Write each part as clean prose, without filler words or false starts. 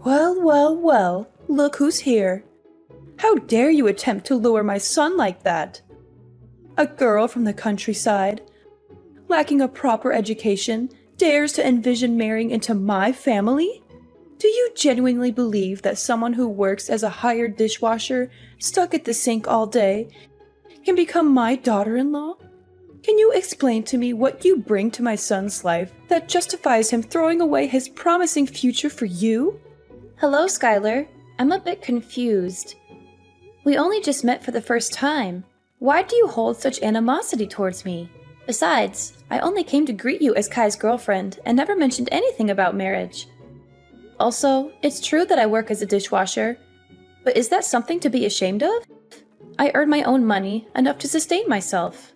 Well, well, well, look who's here. How dare you attempt to lure my son like that? A girl from the countryside, lacking a proper education, dares to envision marrying into my family? Do you genuinely believe that someone who works as a hired dishwasher, stuck at the sink all day, can become my daughter-in-law? Can you explain to me what you bring to my son's life that justifies him throwing away his promising future for you? Hello, Skylar. I'm a bit confused. We only just met for the first time. Why do you hold such animosity towards me? Besides, I only came to greet you as Kai's girlfriend and never mentioned anything about marriage. Also, it's true that I work as a dishwasher, but is that something to be ashamed of? I earn my own money, enough to sustain myself.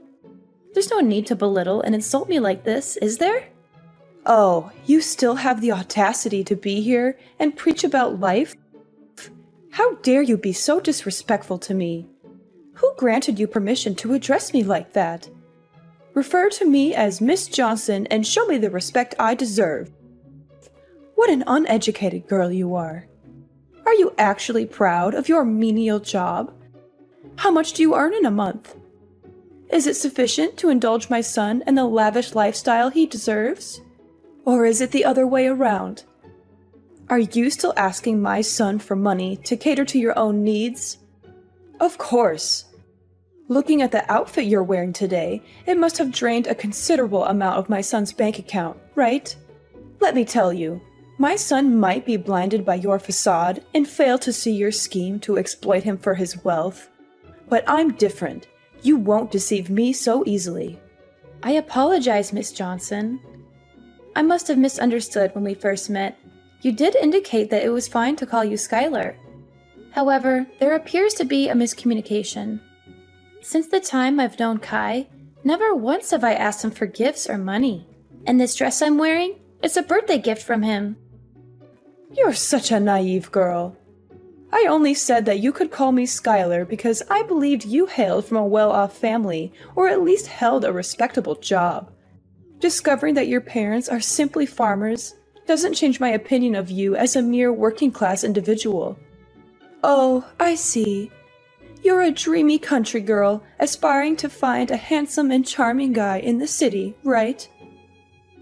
There's no need to belittle and insult me like this, is there? Oh, you still have the audacity to be here and preach about life? How dare you be so disrespectful to me? Who granted you permission to address me like that? Refer to me as Miss Johnson and show me the respect I deserve. What an uneducated girl you are. Are you actually proud of your menial job? How much do you earn in a month? Is it sufficient to indulge my son in the lavish lifestyle he deserves? Or is it the other way around? Are you still asking my son for money to cater to your own needs? Of course. Looking at the outfit you're wearing today, it must have drained a considerable amount of my son's bank account, right? Let me tell you, my son might be blinded by your facade and fail to see your scheme to exploit him for his wealth. But I'm different. You won't deceive me so easily. I apologize, Miss Johnson. I must have misunderstood when we first met. You did indicate that it was fine to call you Skylar. However, there appears to be a miscommunication. Since the time I've known Kai, never once have I asked him for gifts or money. And this dress I'm wearing, it's a birthday gift from him. You're such a naive girl. I only said that you could call me Skylar because I believed you hailed from a well-off family, or at least held a respectable job. Discovering that your parents are simply farmers doesn't change my opinion of you as a mere working-class individual. Oh, I see. You're a dreamy country girl aspiring to find a handsome and charming guy in the city, right?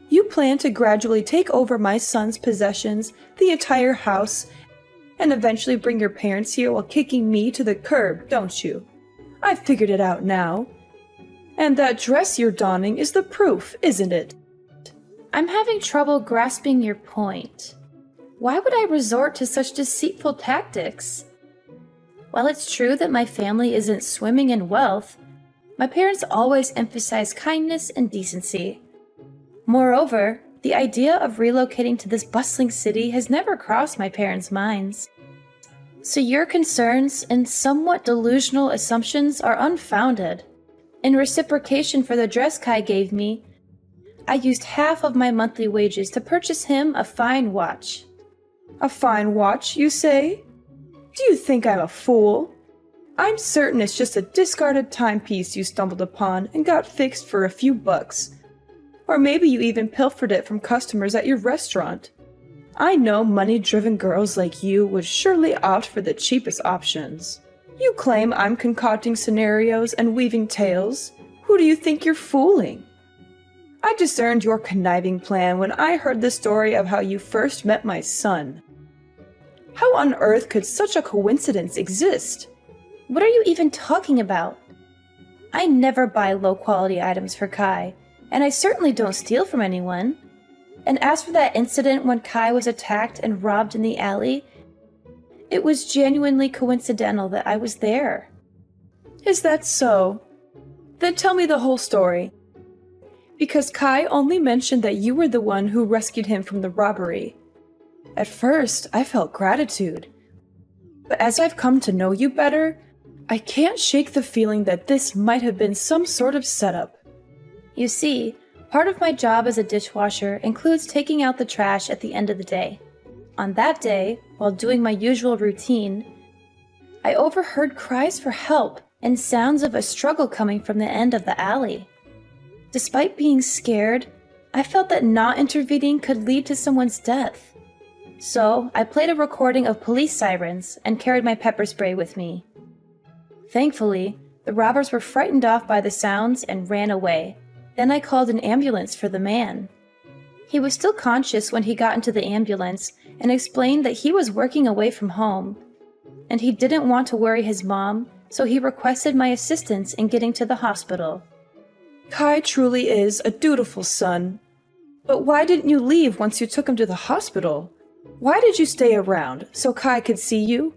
You plan to gradually take over my son's possessions, the entire house, and eventually bring your parents here while kicking me to the curb, don't you? I've figured it out now. And that dress you're donning is the proof, isn't it? I'm having trouble grasping your point. Why would I resort to such deceitful tactics? While it's true that my family isn't swimming in wealth, my parents always emphasize kindness and decency. Moreover, the idea of relocating to this bustling city has never crossed my parents' minds. So your concerns and somewhat delusional assumptions are unfounded. In reciprocation for the dress Kai gave me, I used half of my monthly wages to purchase him a fine watch. A fine watch, you say? Do you think I'm a fool? I'm certain it's just a discarded timepiece you stumbled upon and got fixed for a few bucks. Or maybe you even pilfered it from customers at your restaurant. I know money-driven girls like you would surely opt for the cheapest options. You claim I'm concocting scenarios and weaving tales. Who do you think you're fooling? I discerned your conniving plan when I heard the story of how you first met my son. How on earth could such a coincidence exist? What are you even talking about? I never buy low-quality items for Kai, and I certainly don't steal from anyone. And as for that incident when Kai was attacked and robbed in the alley, it was genuinely coincidental that I was there. Is that so? Then tell me the whole story. Because Kai only mentioned that you were the one who rescued him from the robbery. At first, I felt gratitude. But as I've come to know you better, I can't shake the feeling that this might have been some sort of setup. You see, part of my job as a dishwasher includes taking out the trash at the end of the day. On that day, while doing my usual routine, I overheard cries for help and sounds of a struggle coming from the end of the alley. Despite being scared, I felt that not intervening could lead to someone's death. So I played a recording of police sirens and carried my pepper spray with me. Thankfully, the robbers were frightened off by the sounds and ran away. Then I called an ambulance for the man. He was still conscious when he got into the ambulance and explained that he was working away from home, and he didn't want to worry his mom, so he requested my assistance in getting to the hospital. Kai truly is a dutiful son. But why didn't you leave once you took him to the hospital? Why did you stay around, so Kai could see you?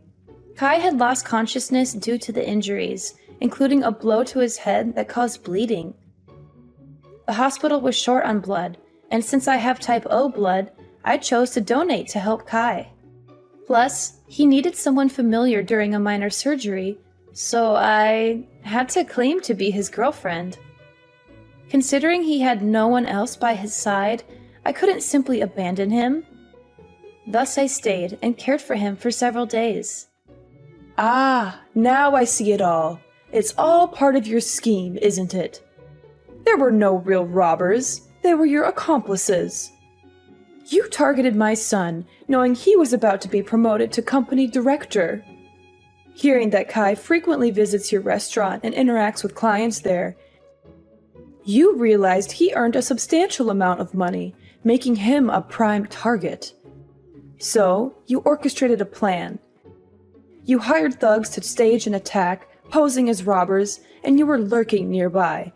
Kai had lost consciousness due to the injuries, including a blow to his head that caused bleeding. The hospital was short on blood, and since I have type O blood, I chose to donate to help Kai. Plus, he needed someone familiar during a minor surgery, so I had to claim to be his girlfriend. Considering he had no one else by his side, I couldn't simply abandon him. Thus I stayed and cared for him for several days. Ah, now I see it all. It's all part of your scheme, isn't it? There were no real robbers. They were your accomplices. You targeted my son, knowing he was about to be promoted to company director. Hearing that Kai frequently visits your restaurant and interacts with clients there, you realized he earned a substantial amount of money, making him a prime target. So, you orchestrated a plan. You hired thugs to stage an attack, posing as robbers, and you were lurking nearby.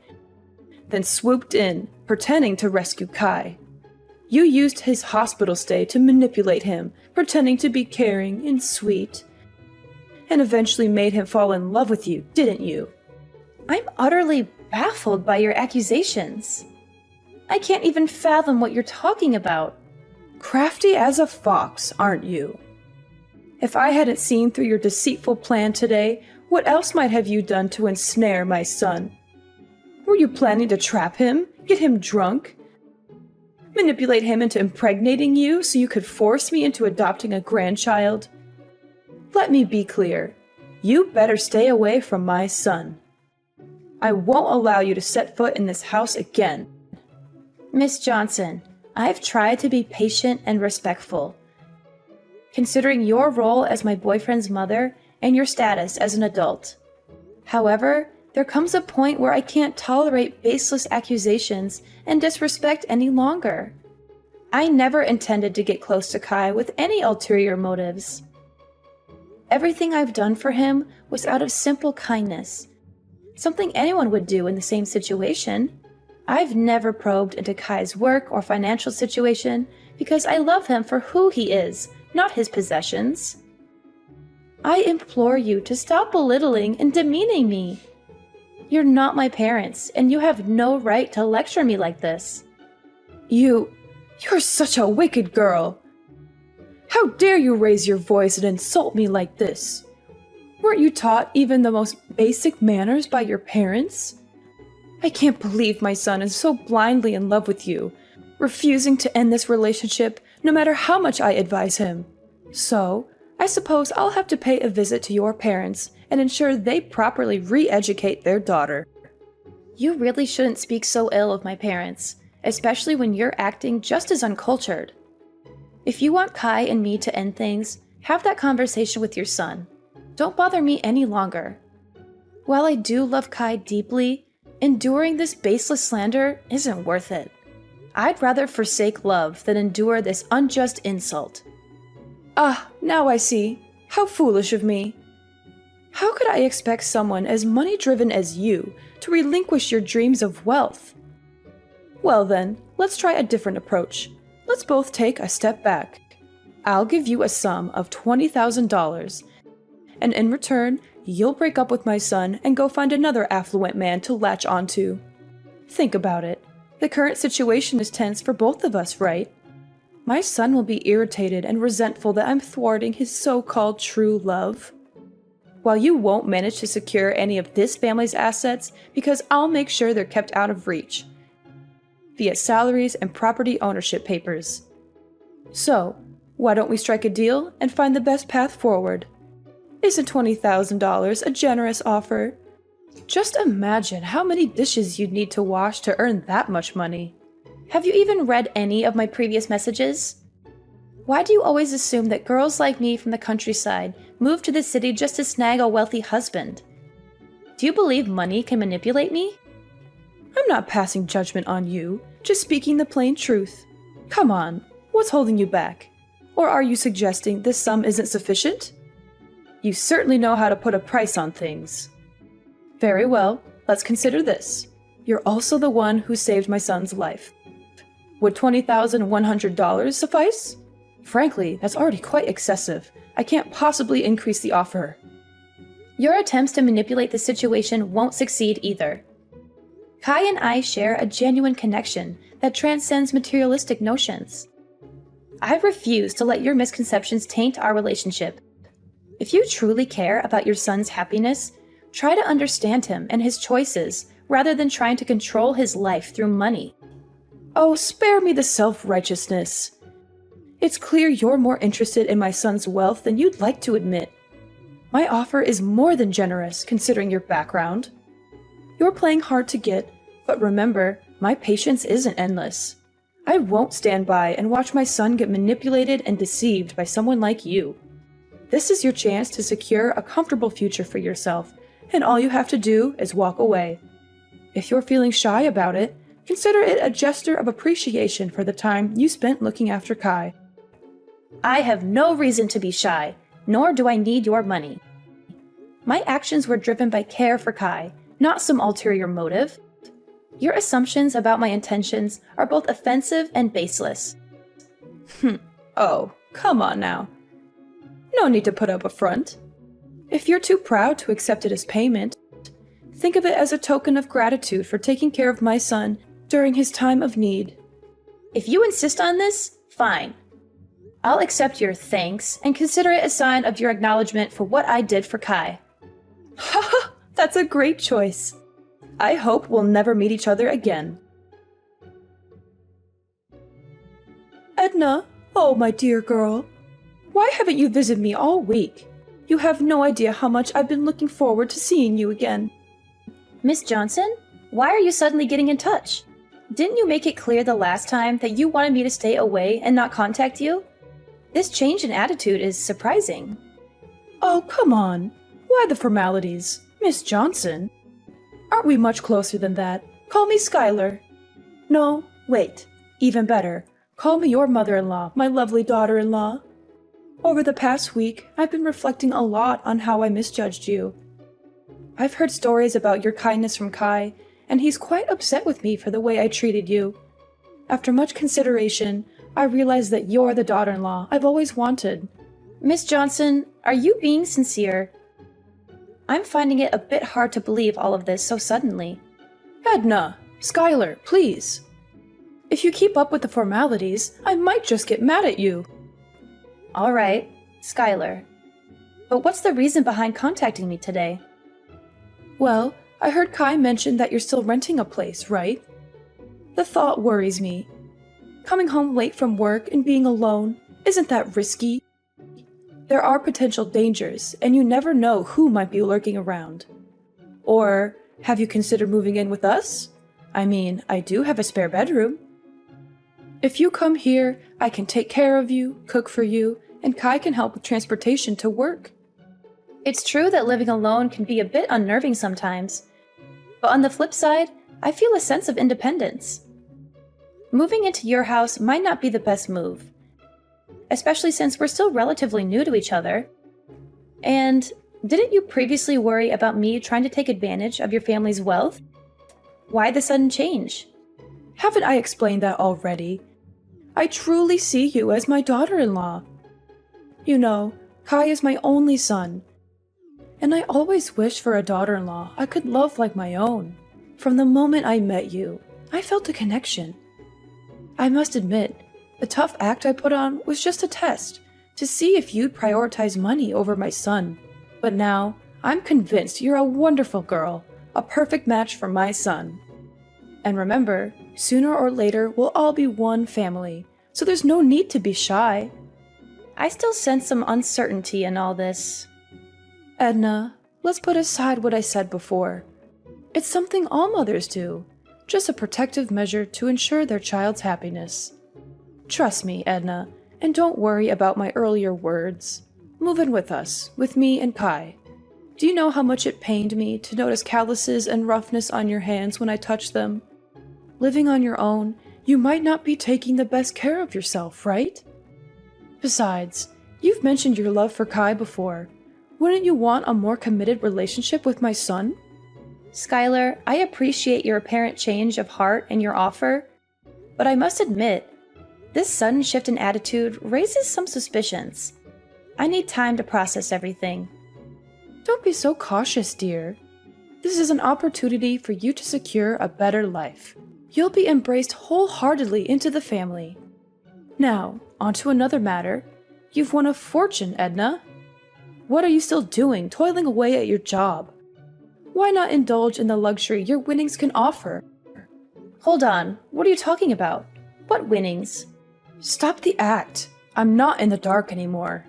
Then swooped in, pretending to rescue Kai. You used his hospital stay to manipulate him, pretending to be caring and sweet, and eventually made him fall in love with you, didn't you? I'm utterly baffled by your accusations. I can't even fathom what you're talking about. Crafty as a fox, aren't you? If I hadn't seen through your deceitful plan today, what else might have you done to ensnare my son? Were you planning to trap him, get him drunk, manipulate him into impregnating you so you could force me into adopting a grandchild? Let me be clear. You better stay away from my son. I won't allow you to set foot in this house again. Miss Johnson, I've tried to be patient and respectful, considering your role as my boyfriend's mother and your status as an adult. However, there comes a point where I can't tolerate baseless accusations and disrespect any longer. I never intended to get close to Kai with any ulterior motives. Everything I've done for him was out of simple kindness, something anyone would do in the same situation. I've never probed into Kai's work or financial situation because I love him for who he is, not his possessions. I implore you to stop belittling and demeaning me. You're not my parents, and you have no right to lecture me like this. You're such a wicked girl. How dare you raise your voice and insult me like this? Weren't you taught even the most basic manners by your parents? I can't believe my son is so blindly in love with you, refusing to end this relationship no matter how much I advise him. So, I suppose I'll have to pay a visit to your parents and ensure they properly re-educate their daughter. You really shouldn't speak so ill of my parents, especially when you're acting just as uncultured. If you want Kai and me to end things, have that conversation with your son. Don't bother me any longer. While I do love Kai deeply, enduring this baseless slander isn't worth it. I'd rather forsake love than endure this unjust insult. Ah, now I see. How foolish of me. How could I expect someone as money-driven as you to relinquish your dreams of wealth? Well then, let's try a different approach. Let's both take a step back. I'll give you a sum of $20,000, and in return, you'll break up with my son and go find another affluent man to latch onto. Think about it. The current situation is tense for both of us, right? My son will be irritated and resentful that I'm thwarting his so-called true love, while you won't manage to secure any of this family's assets because I'll make sure they're kept out of reach, via salaries and property ownership papers. So, why don't we strike a deal and find the best path forward? Isn't $20,000 a generous offer? Just imagine how many dishes you'd need to wash to earn that much money. Have you even read any of my previous messages? Why do you always assume that girls like me from the countryside move to the city just to snag a wealthy husband? Do you believe money can manipulate me? I'm not passing judgment on you, just speaking the plain truth. Come on, what's holding you back? Or are you suggesting this sum isn't sufficient? You certainly know how to put a price on things. Very well, let's consider this. You're also the one who saved my son's life. Would $20,100 suffice? Frankly, that's already quite excessive. I can't possibly increase the offer. Your attempts to manipulate the situation won't succeed either. Kai and I share a genuine connection that transcends materialistic notions. I refuse to let your misconceptions taint our relationship. If you truly care about your son's happiness, try to understand him and his choices rather than trying to control his life through money. Oh, spare me the self-righteousness. It's clear you're more interested in my son's wealth than you'd like to admit. My offer is more than generous, considering your background. You're playing hard to get, but remember, my patience isn't endless. I won't stand by and watch my son get manipulated and deceived by someone like you. This is your chance to secure a comfortable future for yourself, and all you have to do is walk away. If you're feeling shy about it, consider it a gesture of appreciation for the time you spent looking after Kai. I have no reason to be shy, nor do I need your money. My actions were driven by care for Kai, not some ulterior motive. Your assumptions about my intentions are both offensive and baseless. Oh, come on now. No need to put up a front. If you're too proud to accept it as payment, think of it as a token of gratitude for taking care of my son during his time of need. If you insist on this, fine. I'll accept your thanks and consider it a sign of your acknowledgement for what I did for Kai. Haha, that's a great choice. I hope we'll never meet each other again. Edna, oh my dear girl. Why haven't you visited me all week? You have no idea how much I've been looking forward to seeing you again. Miss Johnson, why are you suddenly getting in touch? Didn't you make it clear the last time that you wanted me to stay away and not contact you? This change in attitude is surprising. Oh, come on. Why the formalities? Miss Johnson? Aren't we much closer than that? Call me Skylar. No, wait. Even better. Call me your mother-in-law, my lovely daughter-in-law. Over the past week, I've been reflecting a lot on how I misjudged you. I've heard stories about your kindness from Kai, and he's quite upset with me for the way I treated you. After much consideration, I realized that you're the daughter-in-law I've always wanted. Miss Johnson, are you being sincere? I'm finding it a bit hard to believe all of this so suddenly. Edna, Skylar, please. If you keep up with the formalities, I might just get mad at you. All right, Skylar. But what's the reason behind contacting me today? Well, I heard Kai mention that you're still renting a place, right? The thought worries me. Coming home late from work and being alone, isn't that risky? There are potential dangers, and you never know who might be lurking around. Or, have you considered moving in with us? I mean, I do have a spare bedroom. If you come here, I can take care of you, cook for you, and Kai can help with transportation to work. It's true that living alone can be a bit unnerving sometimes. But on the flip side, I feel a sense of independence. Moving into your house might not be the best move, especially since we're still relatively new to each other. And didn't you previously worry about me trying to take advantage of your family's wealth? Why the sudden change? Haven't I explained that already? I truly see you as my daughter-in-law. You know, Kai is my only son, and I always wished for a daughter-in-law I could love like my own. From the moment I met you, I felt a connection. I must admit, the tough act I put on was just a test, to see if you'd prioritize money over my son. But now, I'm convinced you're a wonderful girl, a perfect match for my son. And remember, sooner or later we'll all be one family, so there's no need to be shy. I still sense some uncertainty in all this. Edna, let's put aside what I said before. It's something all mothers do, just a protective measure to ensure their child's happiness. Trust me, Edna, And don't worry about my earlier words. Move in with us, with me and Kai. Do you know how much it pained me to notice calluses and roughness on your hands when I touched them? Living on your own, you might not be taking the best care of yourself, right? Besides, you've mentioned your love for Kai before. Wouldn't you want a more committed relationship with my son? Skylar, I appreciate your apparent change of heart and your offer, but I must admit, this sudden shift in attitude raises some suspicions. I need time to process everything. Don't be so cautious, dear. This is an opportunity for you to secure a better life. You'll be embraced wholeheartedly into the family. Now, on to another matter. You've won a fortune, Edna. What are you still doing, toiling away at your job? Why not indulge in the luxury your winnings can offer? Hold on, what are you talking about? What winnings? Stop the act. I'm not in the dark anymore.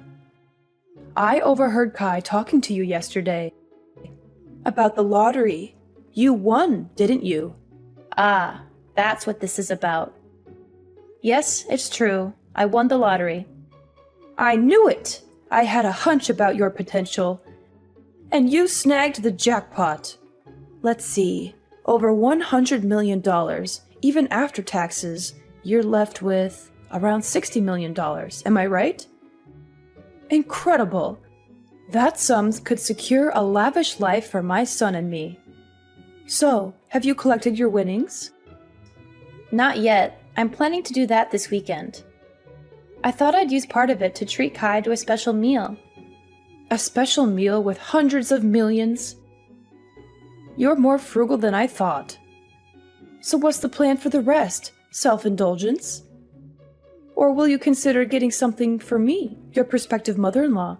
I overheard Kai talking to you yesterday. About the lottery. You won, didn't you? Ah, that's what this is about. Yes, it's true. I won the lottery. I knew it! I had a hunch about your potential. And you snagged the jackpot. Let's see. Over $100 million, even after taxes, you're left with around $60 million. Am I right? Incredible! That sum could secure a lavish life for my son and me. So, have you collected your winnings? Not yet. I'm planning to do that this weekend. I thought I'd use part of it to treat Kai to a special meal. A special meal with hundreds of millions? You're more frugal than I thought. So what's the plan for the rest? Self-indulgence? Or will you consider getting something for me, your prospective mother-in-law?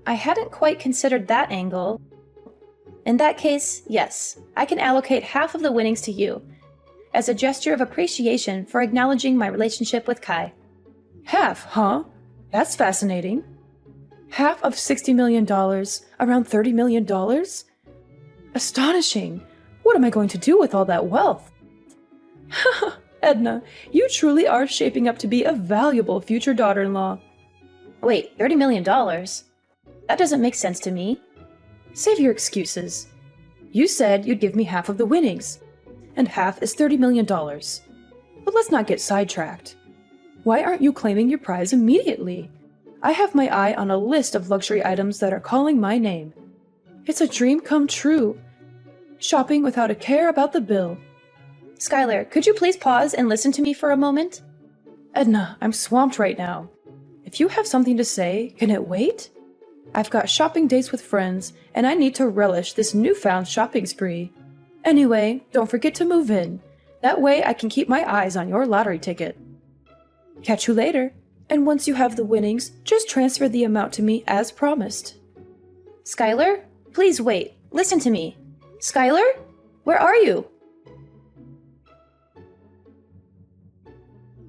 I hadn't quite considered that angle. In that case, yes, I can allocate half of the winnings to you, as a gesture of appreciation for acknowledging my relationship with Kai. Half, huh? That's fascinating. Half of $60 million, around $30 million? Astonishing! What am I going to do with all that wealth? Edna, you truly are shaping up to be a valuable future daughter-in-law. Wait, $30 million? That doesn't make sense to me. Save your excuses. You said you'd give me half of the winnings, and half is $30 million. But let's not get sidetracked. Why aren't you claiming your prize immediately? I have my eye on a list of luxury items that are calling my name. It's a dream come true. Shopping without a care about the bill. Skylar, could you please pause and listen to me for a moment? Edna, I'm swamped right now. If you have something to say, can it wait? I've got shopping dates with friends, and I need to relish this newfound shopping spree. Anyway, don't forget to move in. That way I can keep my eyes on your lottery ticket. Catch you later, and once you have the winnings, just transfer the amount to me as promised. Skylar, please wait. Listen to me. Skylar? Where are you?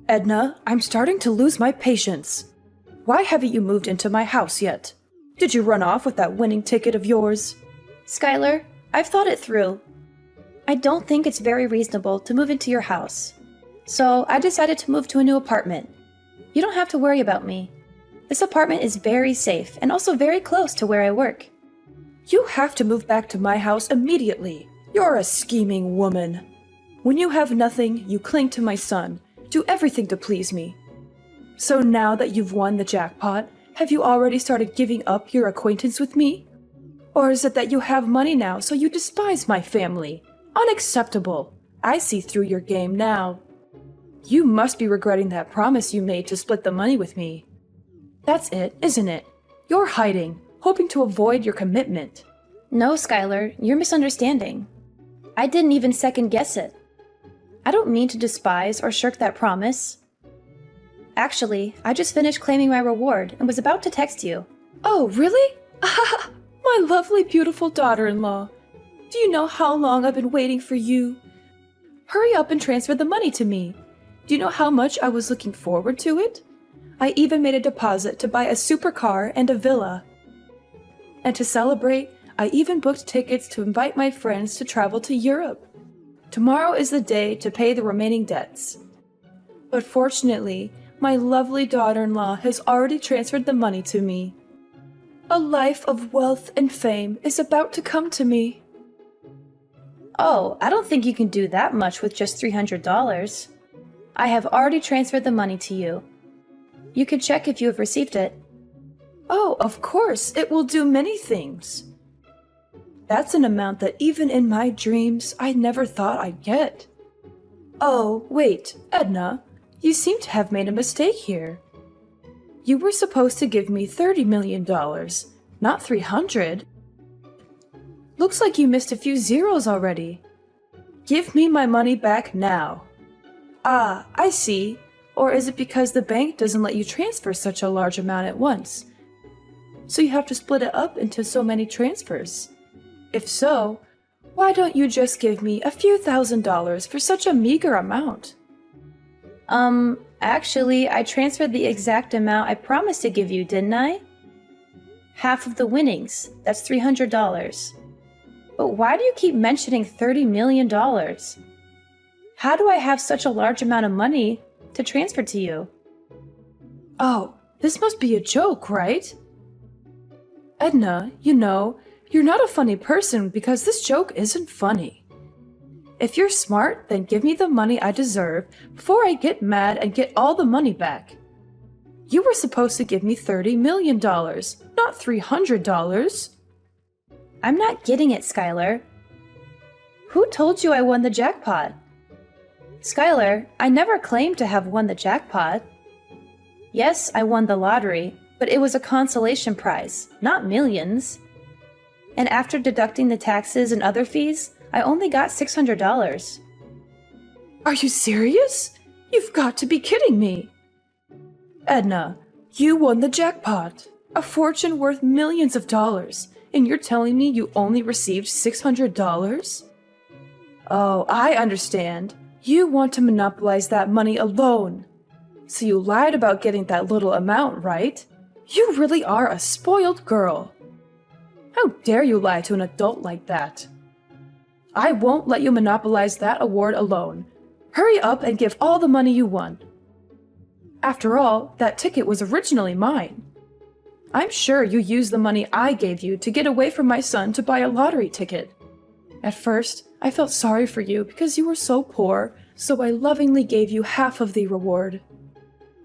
Edna, I'm starting to lose my patience. Why haven't you moved into my house yet? Did you run off with that winning ticket of yours? Skylar, I've thought it through. I don't think it's very reasonable to move into your house. So I decided to move to a new apartment. You don't have to worry about me. This apartment is very safe and also very close to where I work. You have to move back to my house immediately. You're a scheming woman. When you have nothing, you cling to my son, do everything to please me. So now that you've won the jackpot, have you already started giving up your acquaintance with me? Or is it that you have money now, so you despise my family? Unacceptable. I see through your game now. You must be regretting that promise you made to split the money with me. That's it, isn't it? You're hiding, hoping to avoid your commitment. No, Skylar, you're misunderstanding. I didn't even second guess it. I don't mean to despise or shirk that promise. Actually, I just finished claiming my reward and was about to text you. Oh, really? My lovely, beautiful daughter-in-law. Do you know how long I've been waiting for you? Hurry up and transfer the money to me. Do you know how much I was looking forward to it? I even made a deposit to buy a supercar and a villa. And to celebrate, I even booked tickets to invite my friends to travel to Europe. Tomorrow is the day to pay the remaining debts. But fortunately, My lovely daughter-in-law has already transferred the money to me. A life of wealth and fame is about to come to me. Oh, I don't think you can do that much with just $300. I have already transferred the money to you. You can check if you have received it. Oh, of course, it will do many things. That's an amount that even in my dreams I never thought I'd get. Oh, wait, Edna, you seem to have made a mistake here. You were supposed to give me $30 million, not 300. Looks like you missed a few zeros already. Give me my money back now. Ah, I see. Or is it because the bank doesn't let you transfer such a large amount at once? So you have to split it up into so many transfers. If so, why don't you just give me a few $1,000s for such a meager amount? Actually, I transferred the exact amount I promised to give you, didn't I? Half of the winnings, that's $300. But why do you keep mentioning $30 million? How do I have such a large amount of money to transfer to you? Oh, this must be a joke, right? Edna, you know, you're not a funny person because this joke isn't funny. If you're smart, then give me the money I deserve before I get mad and get all the money back. You were supposed to give me $30 million, not $300. I'm not getting it, Skylar. Who told you I won the jackpot? Skylar, I never claimed to have won the jackpot. Yes, I won the lottery, but it was a consolation prize, not millions. And after deducting the taxes and other fees, I only got $600. Are you serious? You've got to be kidding me. Edna, you won the jackpot, a fortune worth millions of dollars, and you're telling me you only received $600? Oh, I understand. You want to monopolize that money alone. So you lied about getting that little amount, right? You really are a spoiled girl. How dare you lie to an adult like that? I won't let you monopolize that award alone. Hurry up and give all the money you won. After all, that ticket was originally mine. I'm sure you used the money I gave you to get away from my son to buy a lottery ticket. At first, I felt sorry for you because you were so poor, so I lovingly gave you half of the reward.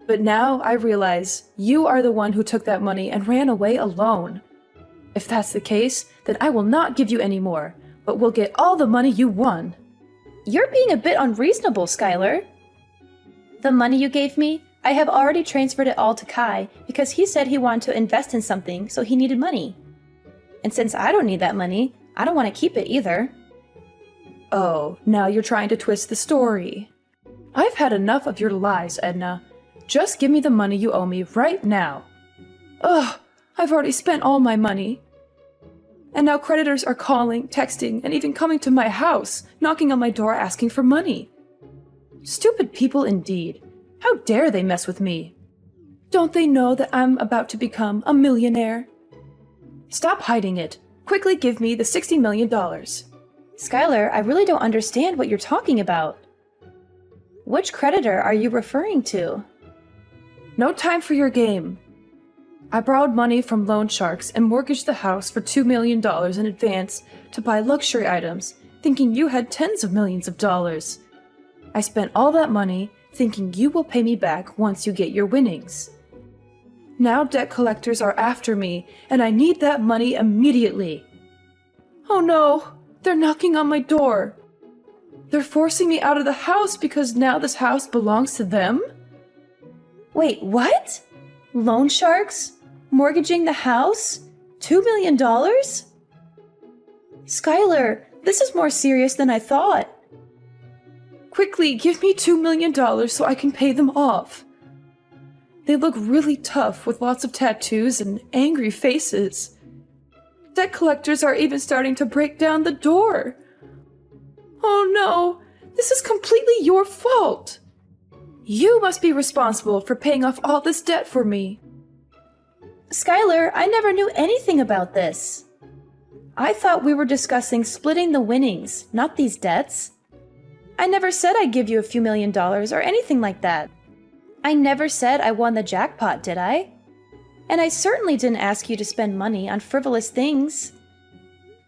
But now I realize you are the one who took that money and ran away alone. If that's the case, then I will not give you any more, but will get all the money you won. You're being a bit unreasonable, Skylar. The money you gave me, I have already transferred it all to Kai because he said he wanted to invest in something, so he needed money. And since I don't need that money, I don't want to keep it either. Oh, now you're trying to twist the story. I've had enough of your lies, Edna. Just give me the money you owe me right now. Ugh, I've already spent all my money. And now creditors are calling, texting, and even coming to my house, knocking on my door asking for money. Stupid people indeed. How dare they mess with me? Don't they know that I'm about to become a millionaire? Stop hiding it. Quickly give me the $60 million. Skylar, I really don't understand what you're talking about. Which creditor are you referring to? No time for your game. I borrowed money from loan sharks and mortgaged the house for $2 million in advance to buy luxury items, thinking you had tens of millions of dollars. I spent all that money thinking you will pay me back once you get your winnings. Now debt collectors are after me, and I need that money immediately. Oh no, they're knocking on my door. They're forcing me out of the house because now this house belongs to them? Wait, what? Loan sharks? Mortgaging the house? $2 million? Skylar, this is more serious than I thought. Quickly, give me $2 million so I can pay them off. They look really tough with lots of tattoos and angry faces. Debt collectors are even starting to break down the door. Oh no, this is completely your fault. You must be responsible for paying off all this debt for me. Skylar, I never knew anything about this. I thought we were discussing splitting the winnings, not these debts. I never said I'd give you a few $1 million or anything like that. I never said I won the jackpot, did I? And I certainly didn't ask you to spend money on frivolous things.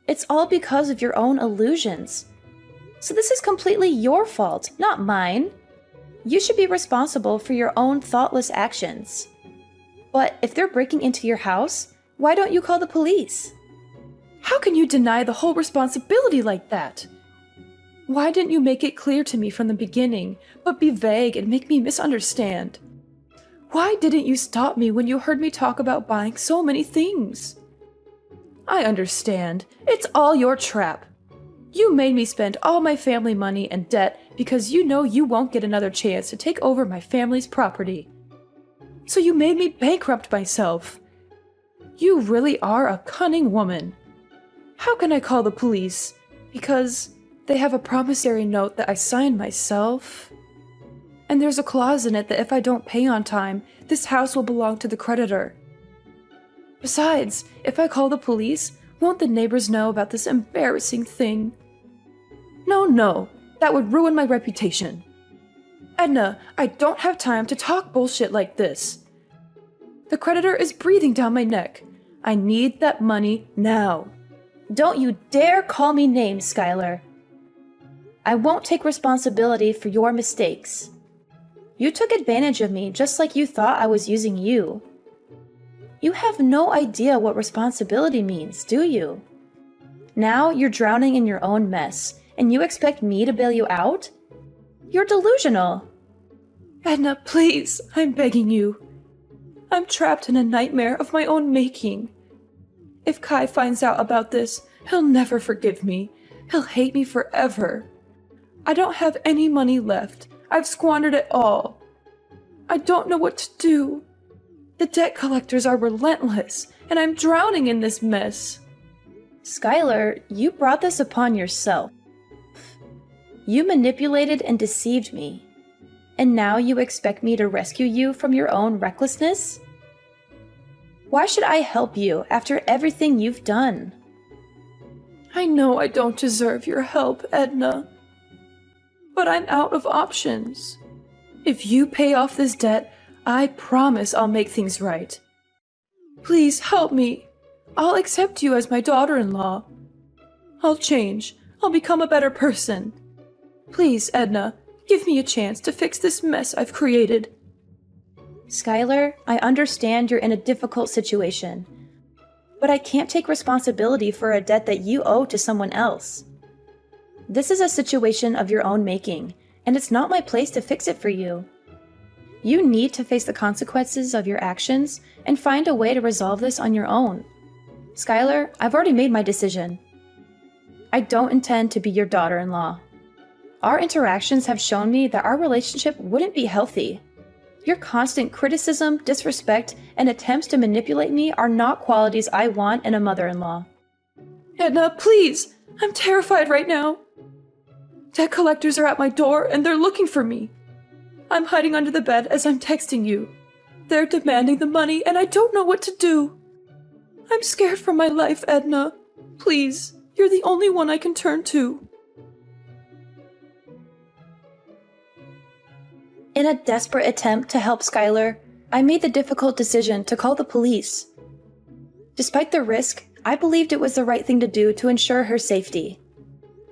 It's all because of your own illusions. So this is completely your fault, not mine. You should be responsible for your own thoughtless actions. But if they're breaking into your house, why don't you call the police? How can you deny the whole responsibility like that? Why didn't you make it clear to me from the beginning, but be vague and make me misunderstand? Why didn't you stop me when you heard me talk about buying so many things? I understand. It's all your trap. You made me spend all my family money and debt because you know you won't get another chance to take over my family's property. So you made me bankrupt myself. You really are a cunning woman. How can I call the police? Because they have a promissory note that I signed myself. And there's a clause in it that if I don't pay on time, this house will belong to the creditor. Besides, if I call the police, won't the neighbors know about this embarrassing thing? No, that would ruin my reputation. Edna, I don't have time to talk bullshit like this. The creditor is breathing down my neck. I need that money now. Don't you dare call me names, Skylar. I won't take responsibility for your mistakes. You took advantage of me just like you thought I was using you. You have no idea what responsibility means, do you? Now you're drowning in your own mess, and you expect me to bail you out? You're delusional. Edna, please, I'm begging you. I'm trapped in a nightmare of my own making. If Kai finds out about this, he'll never forgive me. He'll hate me forever. I don't have any money left. I've squandered it all. I don't know what to do. The debt collectors are relentless, and I'm drowning in this mess. Skylar, you brought this upon yourself. You manipulated and deceived me. And now you expect me to rescue you from your own recklessness? Why should I help you after everything you've done? I know I don't deserve your help, Edna. But I'm out of options. If you pay off this debt, I promise I'll make things right. Please help me. I'll accept you as my daughter-in-law. I'll change. I'll become a better person. Please, Edna, give me a chance to fix this mess I've created. Skylar, I understand you're in a difficult situation, but I can't take responsibility for a debt that you owe to someone else. This is a situation of your own making, and it's not my place to fix it for you. You need to face the consequences of your actions and find a way to resolve this on your own. Skylar, I've already made my decision. I don't intend to be your daughter-in-law. Our interactions have shown me that our relationship wouldn't be healthy. Your constant criticism, disrespect, and attempts to manipulate me are not qualities I want in a mother-in-law. Edna, please! I'm terrified right now. Debt collectors are at my door and they're looking for me. I'm hiding under the bed as I'm texting you. They're demanding the money and I don't know what to do. I'm scared for my life, Edna. Please, you're the only one I can turn to. In a desperate attempt to help Skylar, I made the difficult decision to call the police. Despite the risk, I believed it was the right thing to do to ensure her safety.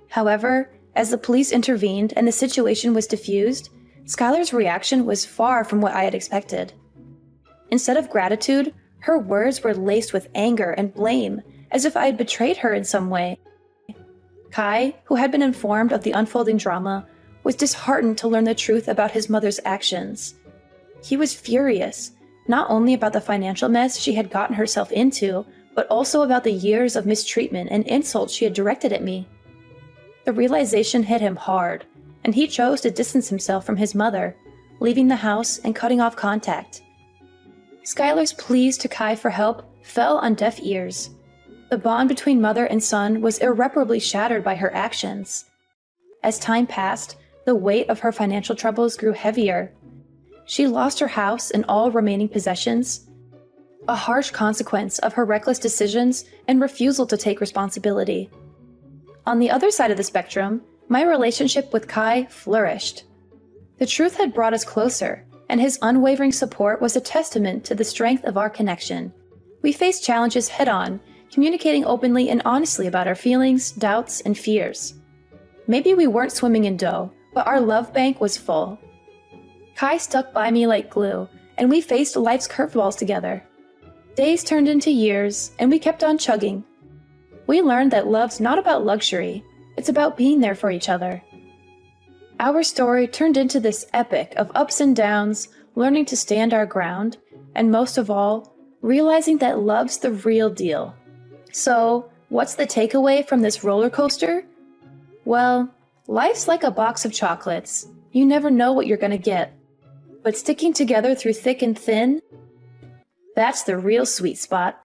However, as the police intervened and the situation was diffused, Skylar's reaction was far from what I had expected. Instead of gratitude, her words were laced with anger and blame, as if I had betrayed her in some way. Kai, who had been informed of the unfolding drama, was disheartened to learn the truth about his mother's actions. He was furious, not only about the financial mess she had gotten herself into, but also about the years of mistreatment and insults she had directed at me. The realization hit him hard, and he chose to distance himself from his mother, leaving the house and cutting off contact. Skylar's pleas to Kai for help fell on deaf ears. The bond between mother and son was irreparably shattered by her actions. As time passed, the weight of her financial troubles grew heavier. She lost her house and all remaining possessions, a harsh consequence of her reckless decisions and refusal to take responsibility. On the other side of the spectrum, my relationship with Kai flourished. The truth had brought us closer, and his unwavering support was a testament to the strength of our connection. We faced challenges head-on, communicating openly and honestly about our feelings, doubts, and fears. Maybe we weren't swimming in dough, but our love bank was full. Kai stuck by me like glue, and we faced life's curveballs together. Days turned into years, and we kept on chugging. We learned that love's not about luxury, it's about being there for each other. Our story turned into this epic of ups and downs, learning to stand our ground, and most of all, realizing that love's the real deal. So, what's the takeaway from this roller coaster? Well, life's like a box of chocolates. You never know what you're gonna get. But sticking together through thick and thin, that's the real sweet spot.